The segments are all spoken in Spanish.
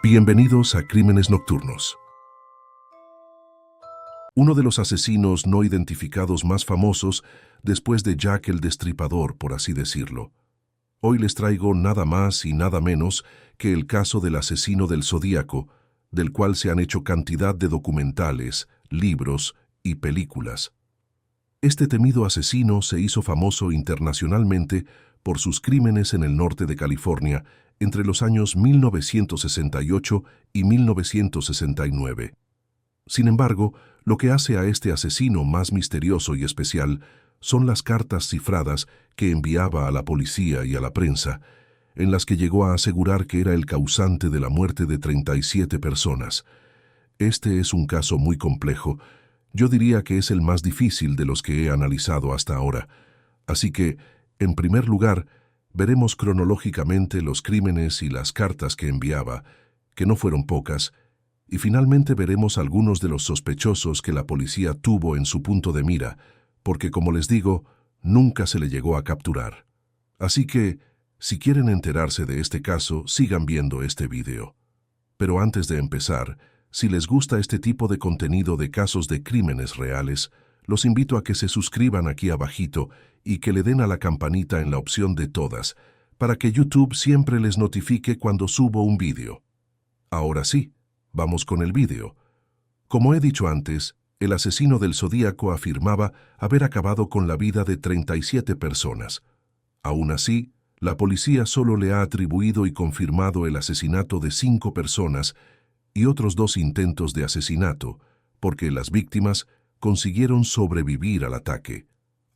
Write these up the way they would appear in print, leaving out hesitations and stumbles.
Bienvenidos a Crímenes Nocturnos. Uno de los asesinos no identificados más famosos después de Jack el Destripador, por así decirlo. Hoy les traigo nada más y nada menos que el caso del asesino del Zodíaco, del cual se han hecho cantidad de documentales, libros y películas. Este temido asesino se hizo famoso internacionalmente por sus crímenes en el norte de California entre los años 1968 y 1969. Sin embargo, lo que hace a este asesino más misterioso y especial son las cartas cifradas que enviaba a la policía y a la prensa, en las que llegó a asegurar que era el causante de la muerte de 37 personas. Este es un caso muy complejo. Yo diría que es el más difícil de los que he analizado hasta ahora. Así que, en primer lugar, veremos cronológicamente los crímenes y las cartas que enviaba, que no fueron pocas, y finalmente veremos algunos de los sospechosos que la policía tuvo en su punto de mira, porque, como les digo, nunca se le llegó a capturar. Así que, si quieren enterarse de este caso, sigan viendo este video. Pero antes de empezar, si les gusta este tipo de contenido de casos de crímenes reales, los invito a que se suscriban aquí abajito y que le den a la campanita en la opción de todas, para que YouTube siempre les notifique cuando subo un vídeo. Ahora sí, vamos con el vídeo. Como he dicho antes, el asesino del Zodíaco afirmaba haber acabado con la vida de 37 personas. Aún así, la policía solo le ha atribuido y confirmado el asesinato de 5 personas y otros 2 intentos de asesinato, porque las víctimas consiguieron sobrevivir al ataque.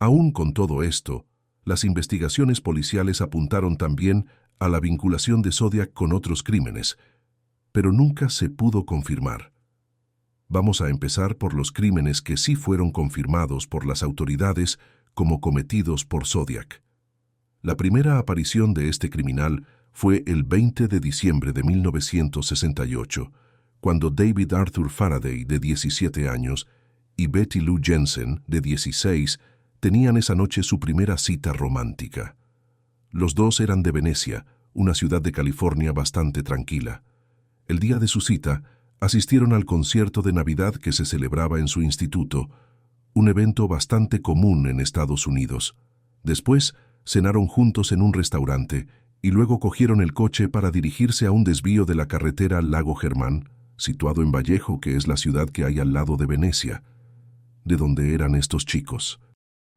Aún con todo esto, las investigaciones policiales apuntaron también a la vinculación de Zodiac con otros crímenes, pero nunca se pudo confirmar. Vamos a empezar por los crímenes que sí fueron confirmados por las autoridades como cometidos por Zodiac. La primera aparición de este criminal fue el 20 de diciembre de 1968, cuando David Arthur Faraday, de 17 años, y Betty Lou Jensen, de 16, tenían esa noche su primera cita romántica. Los dos eran de Venecia, una ciudad de California bastante tranquila. El día de su cita, asistieron al concierto de Navidad que se celebraba en su instituto, un evento bastante común en Estados Unidos. Después, cenaron juntos en un restaurante y luego cogieron el coche para dirigirse a un desvío de la carretera Lago Germán, situado en Vallejo, que es la ciudad que hay al lado de Venecia, de donde eran estos chicos.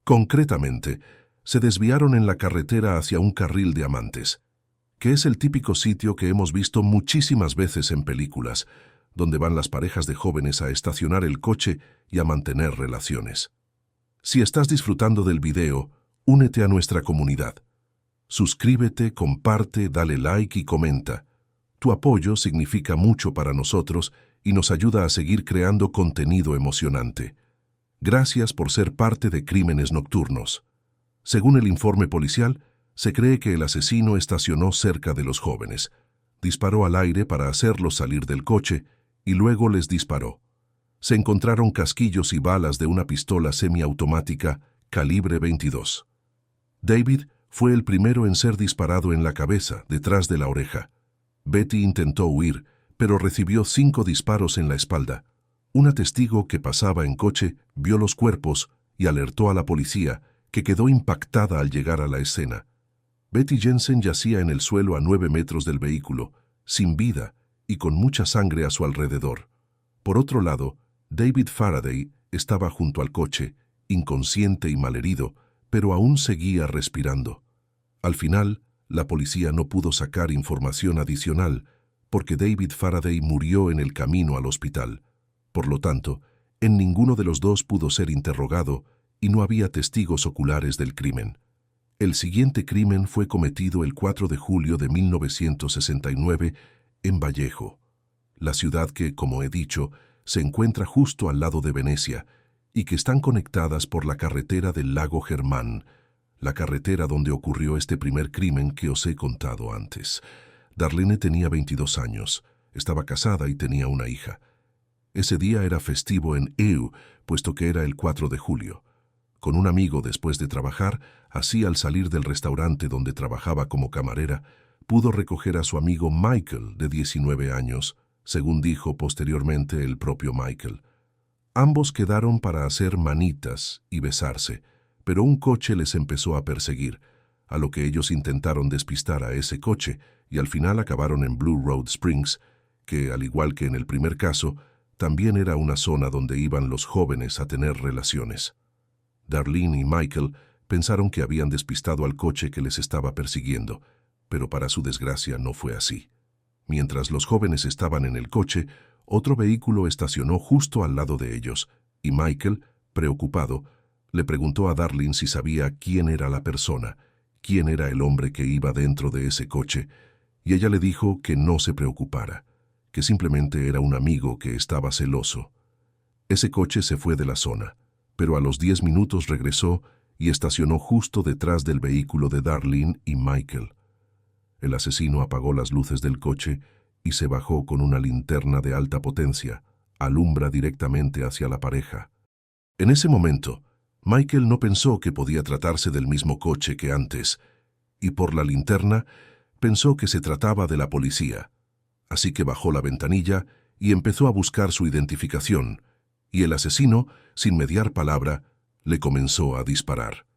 Concretamente, se desviaron en la carretera hacia un carril de amantes, que es el típico sitio que hemos visto muchísimas veces en películas, donde van las parejas de jóvenes a estacionar el coche y a mantener relaciones. Si estás disfrutando del video, únete a nuestra comunidad. Suscríbete, comparte, dale like y comenta. Tu apoyo significa mucho para nosotros y nos ayuda a seguir creando contenido emocionante. Gracias por ser parte de Crímenes Nocturnos. Según el informe policial, se cree que el asesino estacionó cerca de los jóvenes, disparó al aire para hacerlos salir del coche y luego les disparó. Se encontraron casquillos y balas de una pistola semiautomática calibre 22. David fue el primero en ser disparado en la cabeza, detrás de la oreja. Betty intentó huir, pero recibió 5 disparos en la espalda. Una testigo que pasaba en coche vio los cuerpos y alertó a la policía, que quedó impactada al llegar a la escena. Betty Jensen yacía en el suelo a 9 metros del vehículo, sin vida y con mucha sangre a su alrededor. Por otro lado, David Faraday estaba junto al coche, inconsciente y malherido, pero aún seguía respirando. Al final, la policía no pudo sacar información adicional, porque David Faraday murió en el camino al hospital. Por lo tanto, en ninguno de los dos pudo ser interrogado y no había testigos oculares del crimen. El siguiente crimen fue cometido el 4 de julio de 1969 en Vallejo, la ciudad que, como he dicho, se encuentra justo al lado de Venecia y que están conectadas por la carretera del Lago Germán, la carretera donde ocurrió este primer crimen que os he contado antes. Darlene tenía 22 años, estaba casada y tenía una hija. Ese día era festivo en EU, puesto que era el 4 de julio. Con un amigo después de trabajar, así al salir del restaurante donde trabajaba como camarera, pudo recoger a su amigo Michael, de 19 años, según dijo posteriormente el propio Michael. Ambos quedaron para hacer manitas y besarse, pero un coche les empezó a perseguir, a lo que ellos intentaron despistar a ese coche y al final acabaron en Blue Road Springs, que, al igual que en el primer caso, también era una zona donde iban los jóvenes a tener relaciones. Darlene y Michael pensaron que habían despistado al coche que les estaba persiguiendo, pero para su desgracia no fue así. Mientras los jóvenes estaban en el coche, otro vehículo estacionó justo al lado de ellos, y Michael, preocupado, le preguntó a Darlene si sabía quién era la persona, quién era el hombre que iba dentro de ese coche, y ella le dijo que no se preocupara, que simplemente era un amigo que estaba celoso. Ese coche se fue de la zona, pero a los 10 minutos regresó y estacionó justo detrás del vehículo de Darlene y Michael. El asesino apagó las luces del coche y se bajó con una linterna de alta potencia, alumbra directamente hacia la pareja. En ese momento, Michael no pensó que podía tratarse del mismo coche que antes, y por la linterna pensó que se trataba de la policía. Así que bajó la ventanilla y empezó a buscar su identificación, y el asesino, sin mediar palabra, le comenzó a disparar.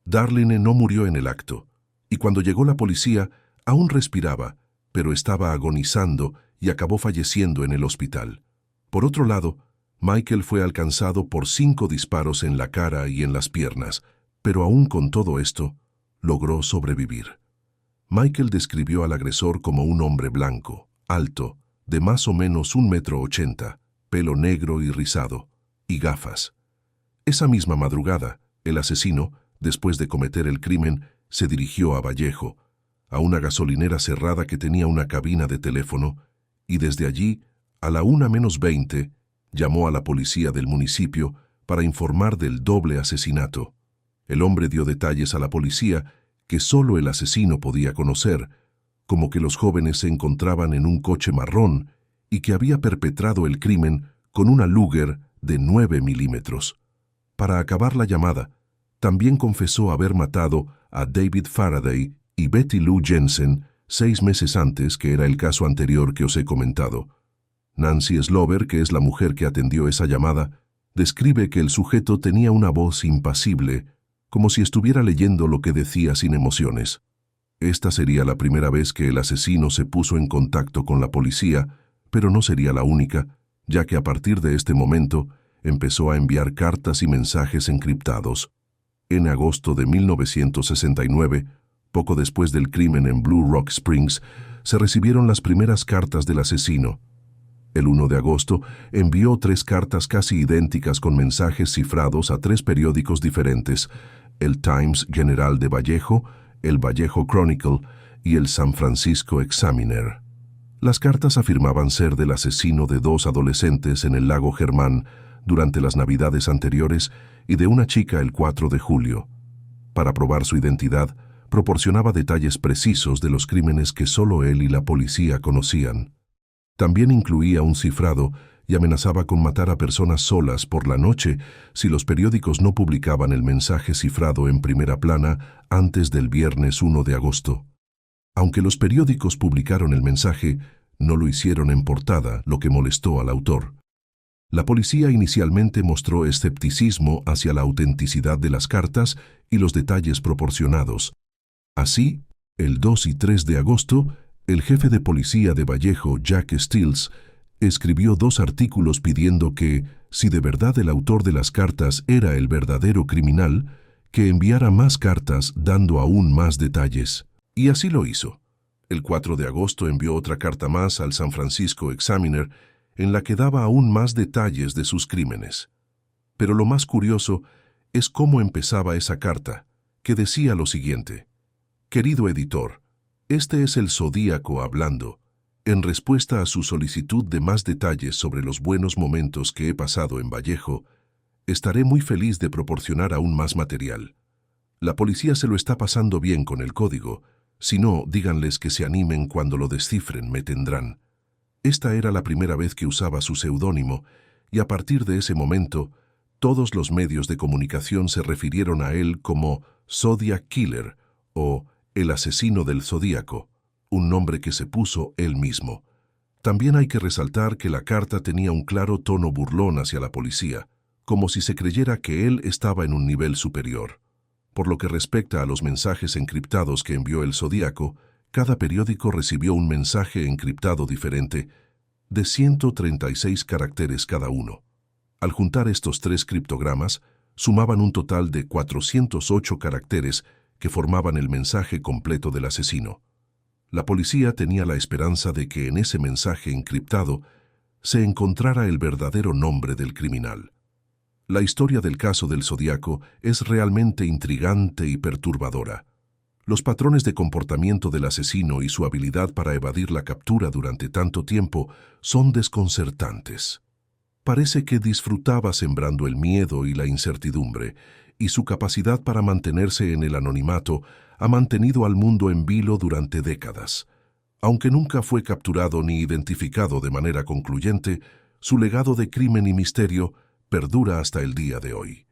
Darlene no murió en el acto, y cuando llegó la policía, aún respiraba, pero estaba agonizando y acabó falleciendo en el hospital. Por otro lado, Michael fue alcanzado por 5 disparos en la cara y en las piernas, pero aún con todo esto, logró sobrevivir. Michael describió al agresor como un hombre blanco, alto, de más o menos 1,80 m, pelo negro y rizado, y gafas. Esa misma madrugada, el asesino, después de cometer el crimen, se dirigió a Vallejo, a una gasolinera cerrada que tenía una cabina de teléfono, y desde allí, a la 1:20, llamó a la policía del municipio para informar del doble asesinato. El hombre dio detalles a la policía que solo el asesino podía conocer, como que los jóvenes se encontraban en un coche marrón y que había perpetrado el crimen con una Luger de 9 milímetros. Para acabar la llamada, también confesó haber matado a David Faraday y Betty Lou Jensen 6 meses antes, que era el caso anterior que os he comentado. Nancy Slover, que es la mujer que atendió esa llamada, describe que el sujeto tenía una voz impasible, como si estuviera leyendo lo que decía sin emociones. Esta sería la primera vez que el asesino se puso en contacto con la policía, pero no sería la única, ya que a partir de este momento empezó a enviar cartas y mensajes encriptados. En agosto de 1969, poco después del crimen en Blue Rock Springs, se recibieron las primeras cartas del asesino. El 1 de agosto envió 3 cartas casi idénticas con mensajes cifrados a 3 periódicos diferentes, el Times General de Vallejo, el Vallejo Chronicle y el San Francisco Examiner. Las cartas afirmaban ser del asesino de 2 adolescentes en el lago Germán durante las Navidades anteriores y de una chica el 4 de julio. Para probar su identidad, proporcionaba detalles precisos de los crímenes que solo él y la policía conocían. También incluía un cifrado y amenazaba con matar a personas solas por la noche si los periódicos no publicaban el mensaje cifrado en primera plana antes del viernes 1 de agosto. Aunque los periódicos publicaron el mensaje, no lo hicieron en portada, lo que molestó al autor. La policía inicialmente mostró escepticismo hacia la autenticidad de las cartas y los detalles proporcionados. Así, el 2 y 3 de agosto, el jefe de policía de Vallejo, Jack Stills, escribió 2 artículos pidiendo que, si de verdad el autor de las cartas era el verdadero criminal, que enviara más cartas dando aún más detalles. Y así lo hizo. El 4 de agosto envió otra carta más al San Francisco Examiner en la que daba aún más detalles de sus crímenes. Pero lo más curioso es cómo empezaba esa carta, que decía lo siguiente: «Querido editor, este es el Zodíaco hablando. En respuesta a su solicitud de más detalles sobre los buenos momentos que he pasado en Vallejo, estaré muy feliz de proporcionar aún más material. La policía se lo está pasando bien con el código. Si no, díganles que se animen, cuando lo descifren me tendrán». Esta era la primera vez que usaba su seudónimo, y a partir de ese momento, todos los medios de comunicación se refirieron a él como Zodiac Killer o el asesino del Zodíaco. un nombre que se puso él mismo. También hay que resaltar que la carta tenía un claro tono burlón hacia la policía, como si se creyera que él estaba en un nivel superior. Por lo que respecta a los mensajes encriptados que envió el Zodíaco, cada periódico recibió un mensaje encriptado diferente, de 136 caracteres cada uno. Al juntar estos 3 criptogramas, sumaban un total de 408 caracteres que formaban el mensaje completo del asesino. La policía tenía la esperanza de que en ese mensaje encriptado se encontrara el verdadero nombre del criminal. La historia del caso del Zodíaco es realmente intrigante y perturbadora. Los patrones de comportamiento del asesino y su habilidad para evadir la captura durante tanto tiempo son desconcertantes. Parece que disfrutaba sembrando el miedo y la incertidumbre, y su capacidad para mantenerse en el anonimato ha mantenido al mundo en vilo durante décadas. Aunque nunca fue capturado ni identificado de manera concluyente, su legado de crimen y misterio perdura hasta el día de hoy.